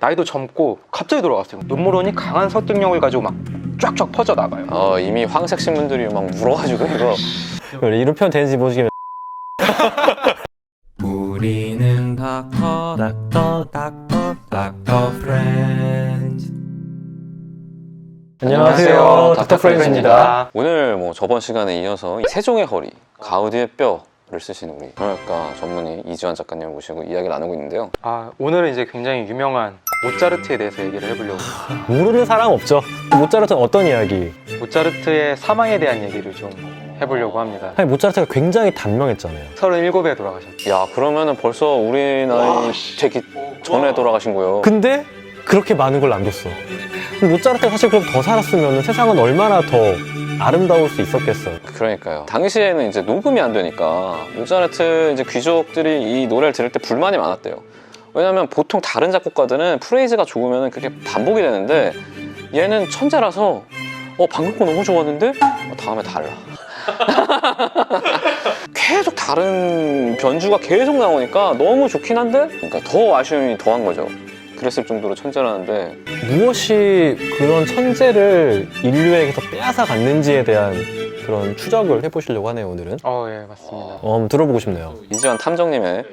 나이도 젊고 갑자기 돌아갔어요. 음모론이 강한 설득력을 가지고 막 쫙쫙 퍼져나가요. 이미 황색 신문들이 막 물어가지고 이거 이런 표현 되는지 모르겠지만 우리는 닥터 프렌즈. 안녕하세요, 닥터 프렌즈입니다. 오늘 뭐 저번 시간에 이어서 이 세종의 허리, 가우디의 뼈를 쓰신 우리 경영학과 전문의 이지환 작가님을 모시고 이야기를 나누고 있는데요. 오늘은 이제 굉장히 유명한 모차르트에 대해서 얘기를 해보려고. 모르는 사람 없죠. 모차르트는 어떤 이야기? 모차르트의 사망에 대한 얘기를 좀 해보려고 합니다. 아니, 모차르트가 굉장히 단명했잖아요. 37에 돌아가셨죠. 야, 그러면은 벌써 우리 나이 되기 전에 돌아가신 거예요. 근데 그렇게 많은 걸 남겼어. 모차르트가 사실 그럼 더 살았으면 세상은 얼마나 더 아름다울 수 있었겠어요. 그러니까요. 당시에는 이제 녹음이 안 되니까 모차르트 이제 귀족들이 이 노래를 들을 때 불만이 많았대요. 왜냐면 보통 다른 작곡가들은 프레이즈가 좋으면 그게 반복이 되는데 얘는 천재라서 방금 거 너무 좋았는데 다음에 달라. 계속 다른 변주가 계속 나오니까 너무 좋긴 한데 그러니까 더 아쉬움이 더한 거죠. 그랬을 정도로 천재라는데 무엇이 그런 천재를 인류에게서 빼앗아 갔는지에 대한 그런 추적을 해보시려고 하네요, 오늘은. 예, 맞습니다. 한번 들어보고 싶네요. 이지환 탐정님의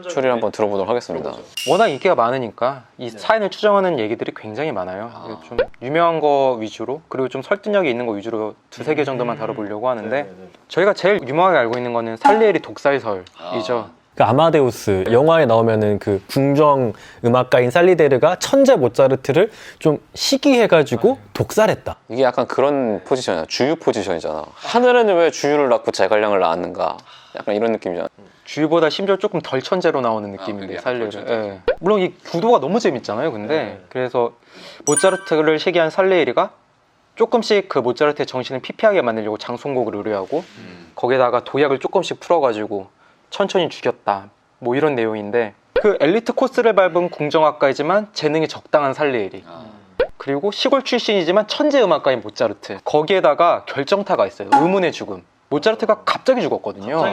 추리를 한번 들어보도록 하겠습니다. 워낙 인기가 많으니까 이 사연을 추정하는 얘기들이 굉장히 많아요. 좀 유명한 거 위주로, 그리고 좀 설득력이 있는 거 위주로 두세 개 정도만 다뤄보려고 하는데, 저희가 제일 유명하게 알고 있는 거는 살리에리 독살설이죠. 그 아마데우스 영화에 나오면은 그 궁정 음악가인 살리데르가 천재 모차르트를 좀 시기해가지고 독살했다. 이게 약간 그런 포지션이야. 주유 포지션이잖아. 하늘은 왜 주유를 낳고 제갈량을 낳았는가, 약간 이런 느낌이잖아. 주위보다 심지어 조금 덜 천재로 나오는 느낌인데, 살리에르. 예. 물론 이 구도가 너무 재밌잖아요. 근데 그래서 모차르트를 시기한 살리에리가 조금씩 그 모차르트의 정신을 피폐하게 만들려고 장송곡을 의뢰하고 거기에다가 도약을 조금씩 풀어가지고 천천히 죽였다, 뭐 이런 내용인데, 그 엘리트 코스를 밟은 궁정학가이지만 재능이 적당한 살리에리, 그리고 시골 출신이지만 천재 음악가인 모차르트, 거기에다가 결정타가 있어요. 의문의 죽음. 모차르트가 갑자기 죽었거든요.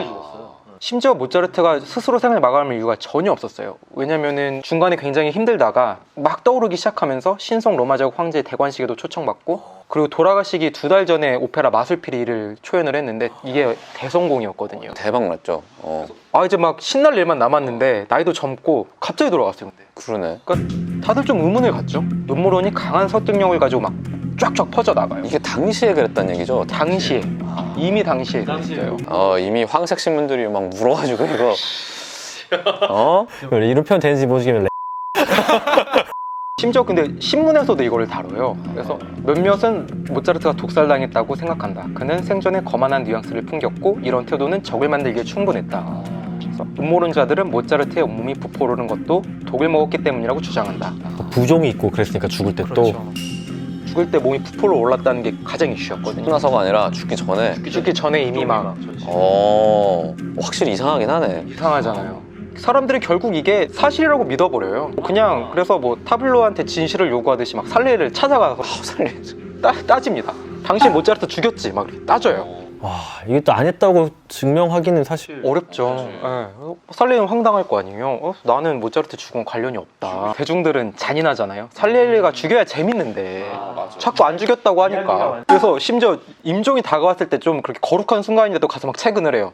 심지어 모차르트가 스스로 생을 마감할 이유가 전혀 없었어요. 왜냐면은 중간에 굉장히 힘들다가 막 떠오르기 시작하면서 신성 로마제국 황제의 대관식에도 초청받고, 그리고 돌아가시기 2달 전에 오페라 마술피리를 초연을 했는데 이게 대성공이었거든요. 대박 났죠. 이제 막 신날 일만 남았는데 나이도 젊고 갑자기 돌아갔어요. 근데 그러네. 그러니까 다들 좀 의문을 갖죠. 음모론이 강한 설득력을 가지고 막 쫙쫙 퍼져나가요. 이게 당시에 그랬단 얘기죠. 당시에, 이미 당시에 그랬어요. 이미 황색 신문들이 막 물어가지고 이거 이런 표현 되는지 모르겠지만 심지어 근데 신문에서도 이거를 다뤄요. 그래서 몇몇은 모차르트가 독살당했다고 생각한다. 그는 생전에 거만한 뉘앙스를 풍겼고 이런 태도는 적을 만들기에 충분했다. 그래서 음모론자들은 모차르트의 온몸이 부풀어오르는 것도 독을 먹었기 때문이라고 주장한다. 부종이 있고 그랬으니까 죽을 때 또 그렇죠. 죽을 때 몸이 부풀어 올랐다는 게 가장 이슈였거든요. 죽고 나서가 아니라 죽기 전에. 죽기 전에 이미 막 확실히 이상하긴 하네. 이상하잖아요. 사람들이 결국 이게 사실이라고 믿어버려요. 그냥 그래서 뭐 타블로한테 진실을 요구하듯이 막 살리를 찾아가서 따집니다. 당신 모차르트 죽였지? 막 이렇게 따져요. 와, 이게 또 안 했다고 증명하기는 사실 어렵죠. 살리는 황당할 거 아니에요. 나는 모차르트 죽은 관련이 없다. 대중들은 잔인하잖아요. 살리에리가 죽여야 재밌는데 자꾸 안 죽였다고 하니까. 그래서 심지어 임종이 다가왔을 때 좀 그렇게 거룩한 순간인데도 가서 막 채근을 해요.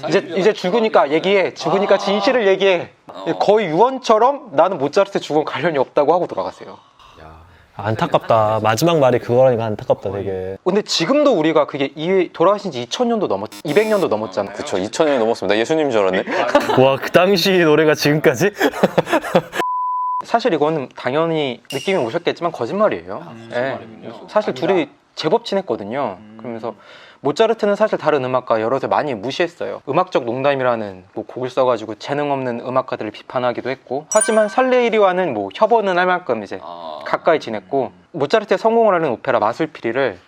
이제 죽으니까 얘기해. 죽으니까 진실을 얘기해. 거의 유언처럼 나는 모차르트 죽은 관련이 없다고 하고 돌아갔어요. 안타깝다. 마지막 말이 그거라니까 안타깝다, 되게. 근데 지금도 우리가 그게 돌아가신 지 2000년도 200년도 넘었잖아요. 그쵸, 2000년이 넘었습니다. 예수님인 줄 알았네. 와, 그 당시 노래가 지금까지? 사실 이거는 당연히 느낌이 오셨겠지만 거짓말이에요. 사실 둘이 제법 친했거든요. 그러면서 모차르트는 사실 다른 음악가 여럿을 많이 무시했어요. 음악적 농담이라는 뭐 곡을 써가지고 재능 없는 음악가들을 비판하기도 했고, 하지만 살리에리와는 뭐 협언은 할 만큼 이제 가까이 지냈고, 모차르트의 성공을 하는 오페라 마술피리를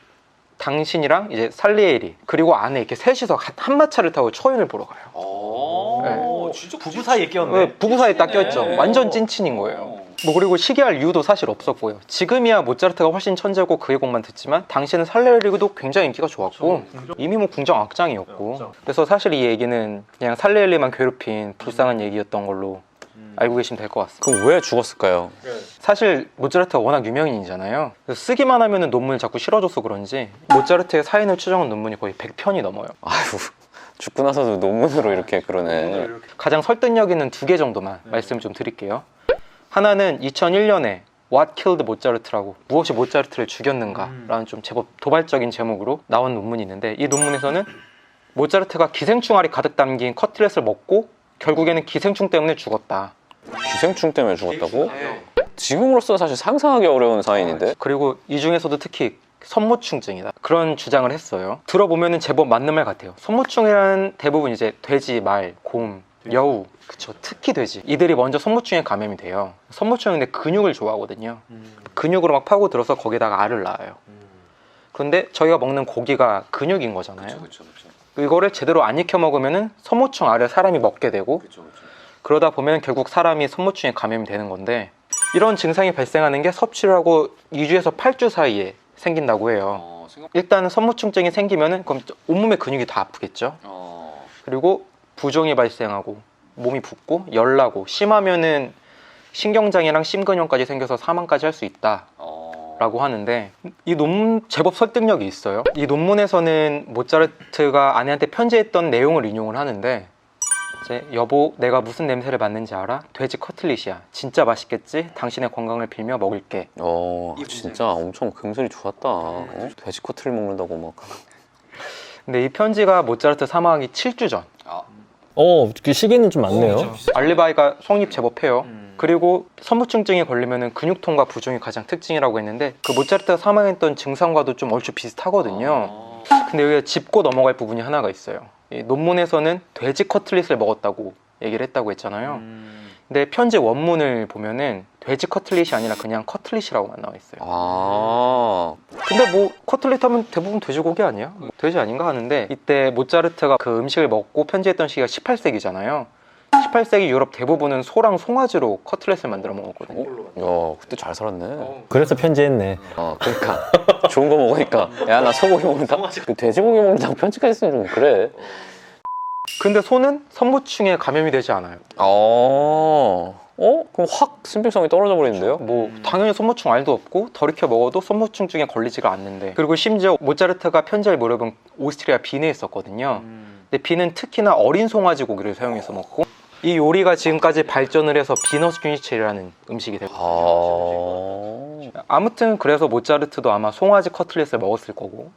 당신이랑 이제 살리에리 그리고 아내 이렇게 셋이서 한 마차를 타고 초연을 보러 가요. 진짜 부부 사이에 끼었네. 부부 사이에 딱 껴있죠. 완전 찐친인 거예요. 뭐 그리고 시기할 이유도 사실 없었고요. 지금이야 모차르트가 훨씬 천재고 그의 곡만 듣지만 당시에는 살리에리도 굉장히 인기가 좋았고 이미 뭐 궁정 악장이었고, 그래서 사실 이 얘기는 그냥 살리에리만 괴롭힌 불쌍한 얘기였던 걸로 알고 계시면 될 것 같습니다. 그럼 왜 죽었을까요? 사실 모차르트가 워낙 유명인이잖아요. 그래서 쓰기만 하면 논문을 자꾸 실어줘서 그런지 모차르트의 사인을 추정한 논문이 거의 100편이 넘어요. 아유, 죽고 나서도 논문으로 이렇게 그러네. 가장 설득력 있는 두 개 정도만 말씀 좀 드릴게요. 하나는 2001년에 What Killed Mozart라고, 무엇이 모차르트를 죽였는가 라는 좀 제법 도발적인 제목으로 나온 논문이 있는데, 이 논문에서는 모차르트가 기생충알이 가득 담긴 커틀렛을 먹고 결국에는 기생충 때문에 죽었다. 기생충 때문에 죽었다고? 지금으로서 사실 상상하기 어려운 사인인데. 그리고 이 중에서도 특히 선모충증이다, 그런 주장을 했어요. 들어보면은 제법 맞는 말 같아요. 선모충이란 대부분 이제 돼지, 말, 곰, 여우, 그쵸, 특히 돼지, 이들이 먼저 선모충에 감염이 돼요. 선모충은 근데 근육을 좋아하거든요. 근육으로 막 파고들어서 거기다가 알을 낳아요. 그런데 저희가 먹는 고기가 근육인 거잖아요. 이거를 제대로 안 익혀 먹으면은 선모충 알을 사람이 먹게 되고, 그러다 보면 결국 사람이 선모충에 감염이 되는 건데, 이런 증상이 발생하는 게 섭취를 하고 2주에서 8주 사이에 생긴다고 해요. 일단 선모충증이 생기면은 그럼 온몸의 근육이 다 아프겠죠. 그리고 부종이 발생하고 몸이 붓고 열나고, 심하면은 신경장애랑 심근염까지 생겨서 사망까지 할 수 있다 라고 하는데, 이 논문 제법 설득력이 있어요. 이 논문에서는 모차르트가 아내한테 편지했던 내용을 인용을 하는데, 이제 여보, 내가 무슨 냄새를 맡는지 알아? 돼지 커틀릿이야. 진짜 맛있겠지? 당신의 건강을 빌며 먹을게. 진짜 엄청 금슬이 좋았다. 돼지 커트를 먹는다고 막. 근데 이 편지가 모차르트 사망하기 7주 전. 그 시기는 좀 맞네요. 알리바이가 성립 제법 해요. 그리고 선무충증에 걸리면 근육통과 부종이 가장 특징이라고 했는데, 그 모차르트가 사망했던 증상과도 좀 얼추 비슷하거든요. 근데 여기가 짚고 넘어갈 부분이 하나가 있어요. 이 논문에서는 돼지 커틀릿을 먹었다고 얘기를 했다고 했잖아요. 근데 편지 원문을 보면은 돼지 커틀릿이 아니라 그냥 커틀릿이라고만 나와 있어요. 근데 뭐 커틀릿 하면 대부분 돼지고기 아니야? 뭐 돼지 아닌가 하는데, 이때 모차르트가 그 음식을 먹고 편지했던 시기가 18세기잖아요. 18세기 유럽 대부분은 소랑 송아지로 커틀렛을 만들어 먹었거든요. 야, 그때 잘 살았네. 그래서 편지했네. 그러니까 좋은 거 먹으니까 야, 나 소고기 먹는다. 그 돼지고기 먹는다고 편지까지 쓰면 좀 그래. 근데 소는 선무충에 감염이 되지 않아요. 그럼 확 신빙성이 떨어져 버리는데요? 뭐 당연히 선무충 알도 없고 덜 익혀 먹어도 선무충증에 걸리지가 않는데, 그리고 심지어 모차르트가 편지할 무렵은 오스트리아 빈에 있었거든요. 근데 빈은 특히나 어린 송아지 고기를 사용해서 먹고, 이 요리가 지금까지 발전을 해서 비너스 균시체라는 음식이 되고, 아무튼 그래서 모차르트도 아마 송아지 커틀렛을 먹었을 거고,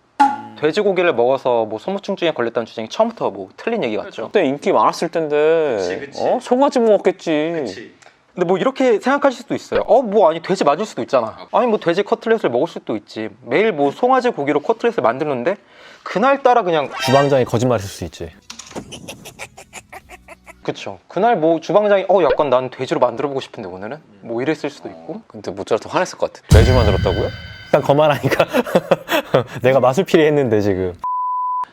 돼지고기를 먹어서 뭐 선무충증에 걸렸다는 주장이 처음부터 뭐 틀린 얘기 같죠. 그때 인기 많았을 텐데. 그치. 송아지 먹었겠지. 근데 뭐 이렇게 생각하실 수도 있어요. 뭐 아니 돼지 맞을 수도 있잖아. 아니 뭐 돼지 커틀렛을 먹을 수도 있지. 매일 뭐 송아지 고기로 커틀렛을 만드는데 그날따라 그냥, 주방장이 거짓말했을 수 있지. 그쵸, 그날 뭐 주방장이 약간 난 돼지로 만들어보고 싶은데 오늘은 뭐 이랬을 수도 있고. 근데 모차르트 화냈을 것 같아. 돼지 만들었다고요? 일단 거만하니까 내가 맛을 필요했는데 지금.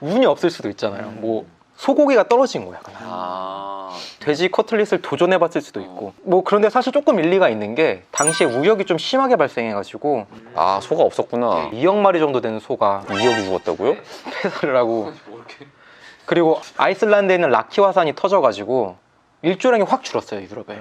운이 없을 수도 있잖아요. 뭐 소고기가 떨어진 거야 그날. 돼지 커틀릿을 도전해봤을 수도 있고. 뭐 그런데 사실 조금 일리가 있는 게, 당시에 우역이 좀 심하게 발생해가지고 소가 없었구나. 2억 마리 정도 되는 소가 2억이 죽었다고요? 폐사를 하고, 그리고 아이슬란드에 있는 라키 화산이 터져가지고 일조량이 확 줄었어요, 유럽에.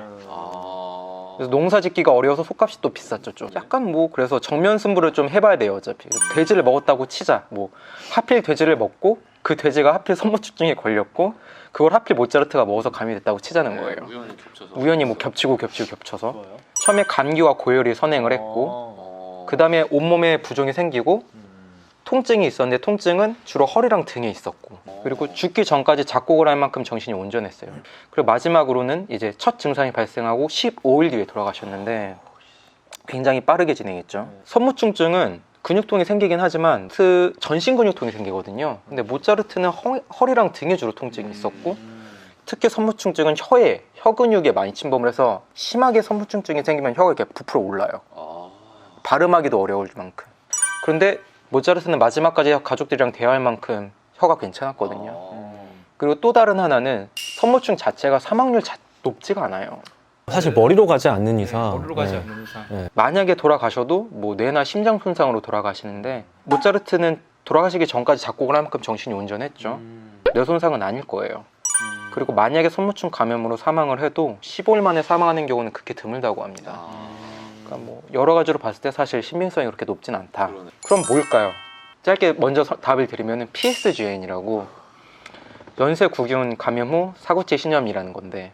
그래서 농사 짓기가 어려워서 소값이 또 비쌌죠, 좀. 약간 뭐 그래서 정면 승부를 좀 해봐야 돼요, 어차피. 돼지를 먹었다고 치자. 뭐 하필 돼지를 먹고 그 돼지가 하필 선무충증에 걸렸고 그걸 하필 모차르트가 먹어서 감염됐다고 치자는 거예요. 우연히 뭐 겹치고 겹쳐서. 처음에 감기와 고열이 선행을 했고, 그 다음에 온몸에 부종이 생기고 통증이 있었는데, 통증은 주로 허리랑 등에 있었고, 그리고 죽기 전까지 작곡을 할 만큼 정신이 온전했어요. 그리고 마지막으로는 이제 첫 증상이 발생하고 15일 뒤에 돌아가셨는데, 굉장히 빠르게 진행했죠. 선무충증은 근육통이 생기긴 하지만 전신 근육통이 생기거든요. 근데 모차르트는 허리랑 등에 주로 통증이 있었고, 특히 선무충증은 혀 근육에 많이 침범을 해서 심하게 선무충증이 생기면 혀가 이렇게 부풀어 올라요. 발음하기도 어려울 만큼. 그런데 모차르트는 마지막까지 가족들이랑 대화할 만큼 혀가 괜찮았거든요. 그리고 또 다른 하나는 선무충 자체가 사망률 높지가 않아요. 사실 머리로 가지 않는 이상. 만약에 돌아가셔도 뭐 뇌나 심장 손상으로 돌아가시는데, 모차르트는 돌아가시기 전까지 작곡을 할 만큼 정신이 온전했죠. 뇌 손상은 아닐 거예요. 그리고 만약에 손무충 감염으로 사망을 해도 15일 만에 사망하는 경우는 극히 드물다고 합니다. 그러니까 뭐 여러 가지로 봤을 때 사실 신빙성이 그렇게 높진 않다. 그럼 뭘까요? 짧게 먼저 답을 드리면 PSGN이라고 연쇄구균 감염 후 사구체 신염이라는 건데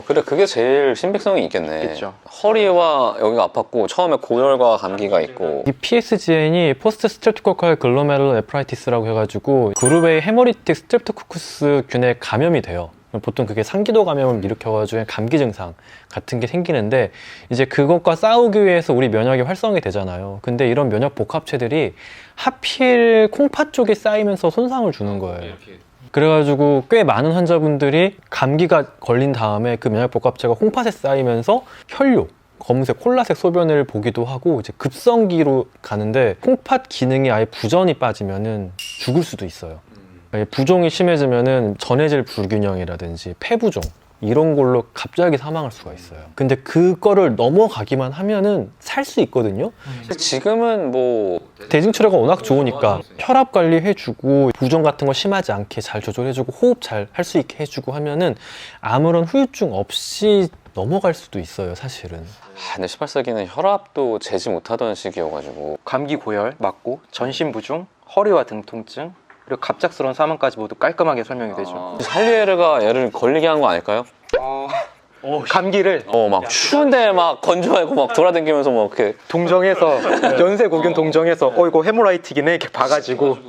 그래 그게 제일 신빙성이 있겠네. 그쵸. 허리와 여기가 아팠고 처음에 고열과 감기가 있고 이 PSGN이 포스트 스트랩토코칼 글로메룰 에프라이티스라고 해가지고 그룹의 헤모리틱 스트랩토코쿠스 균에 감염이 돼요. 보통 그게 상기도 감염을 일으켜가지고 감기 증상 같은 게 생기는데 이제 그것과 싸우기 위해서 우리 면역이 활성이 되잖아요. 근데 이런 면역 복합체들이 하필 콩팥 쪽에 쌓이면서 손상을 주는 거예요. 그래가지고 꽤 많은 환자분들이 감기가 걸린 다음에 그 면역 복합체가 콩팥에 쌓이면서 혈뇨, 검은색 콜라색 소변을 보기도 하고 이제 급성기로 가는데 콩팥 기능이 아예 부전이 빠지면은 죽을 수도 있어요. 부종이 심해지면은 전해질 불균형이라든지 폐부종 이런 걸로 갑자기 사망할 수가 있어요. 근데 그거를 넘어가기만 하면은 살 수 있거든요. 지금은 뭐 대증치료가 워낙 좋으니까 혈압 관리해주고 부종 같은 거 심하지 않게 잘 조절해주고 호흡 잘 할 수 있게 해주고 하면은 아무런 후유증 없이 넘어갈 수도 있어요, 사실은. 근데 18세기는 혈압도 재지 못하던 시기여가지고 감기 고열 맞고 전신부종, 허리와 등 통증 그리고 갑작스러운 사망까지 모두 깔끔하게 설명이 되죠. 살리에르가 얘를 걸리게 한 거 아닐까요? 감기를 막 추운데 막 건조하고 막 돌아다니면서 막 이렇게 동정해서 연쇄구균 동정해서 이거 헤모라이틱이네 이렇게 봐가지고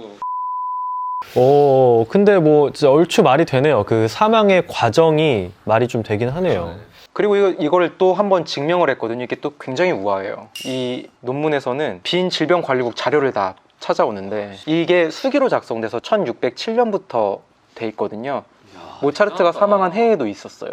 근데 뭐 진짜 얼추 말이 되네요. 그 사망의 과정이 말이 좀 되긴 하네요. 그리고 이거를 또 한번 증명을 했거든요. 이게 또 굉장히 우아해요. 이 논문에서는 빈 질병관리국 자료를 다 찾아오는데 이게 수기로 작성돼서 1607년부터 돼 있거든요. 모차르트가 사망한 해에도 있었어요.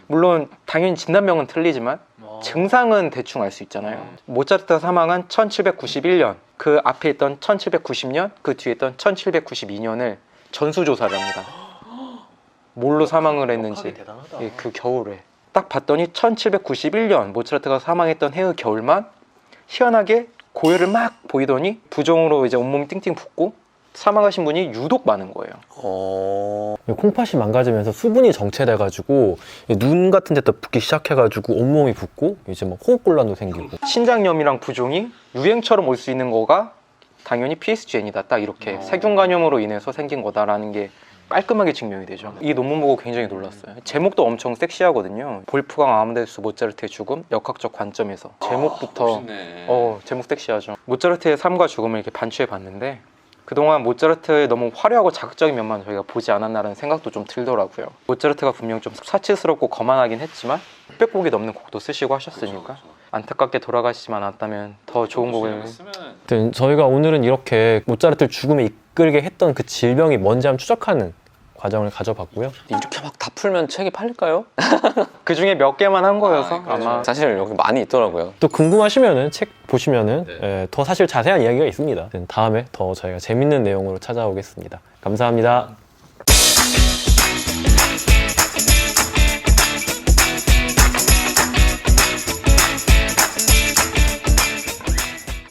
물론 당연히 진단명은 틀리지만 증상은 대충 알 수 있잖아요. 모차르트가 사망한 1791년, 그 앞에 있던 1790년, 그 뒤에 있던 1792년을 전수조사를 합니다. 뭘로 사망을 했는지 예, 그 겨울에 딱 봤더니 1791년 모차르트가 사망했던 해의 겨울만 희한하게 고열을 막 보이더니 부종으로 이제 온몸이 띵띵 붓고 사망하신 분이 유독 많은 거예요. 콩팥이 망가지면서 수분이 정체돼가지고 눈 같은 데도 붓기 시작해가지고 온몸이 붓고 이제 막 호흡곤란도 생기고. 신장염이랑 부종이 유행처럼 올 수 있는 거가 당연히 PSGN이다. 딱 이렇게 세균 감염으로 인해서 생긴 거다라는 게 깔끔하게 증명이 되죠. 이 논문 보고 굉장히 놀랐어요. 제목도 엄청 섹시하거든요. 볼프강 아마데우스 모차르트의 죽음 역학적 관점에서 제목부터 제목 섹시하죠. 모차르트의 삶과 죽음을 이렇게 반추해 봤는데 그동안 모차르트의 너무 화려하고 자극적인 면만 저희가 보지 않았나라는 생각도 좀 들더라고요. 모차르트가 분명 좀 사치스럽고 거만하긴 했지만 600곡이 넘는 곡도 쓰시고 하셨으니까 안타깝게 돌아가시지만 않았다면 더 좋은 곡을 아무튼 저희가 오늘은 이렇게 모차르트를 죽음에 이끌게 했던 그 질병이 뭔지 한번 추적하는 과정을 가져봤고요. 이렇게 막 다 풀면 책이 팔릴까요? 그 중에 몇 개만 한 거여서 아마 사실 여기 많이 있더라고요. 또 궁금하시면은 책 보시면은 더 사실 자세한 이야기가 있습니다. 다음에 더 저희가 재밌는 내용으로 찾아오겠습니다. 감사합니다.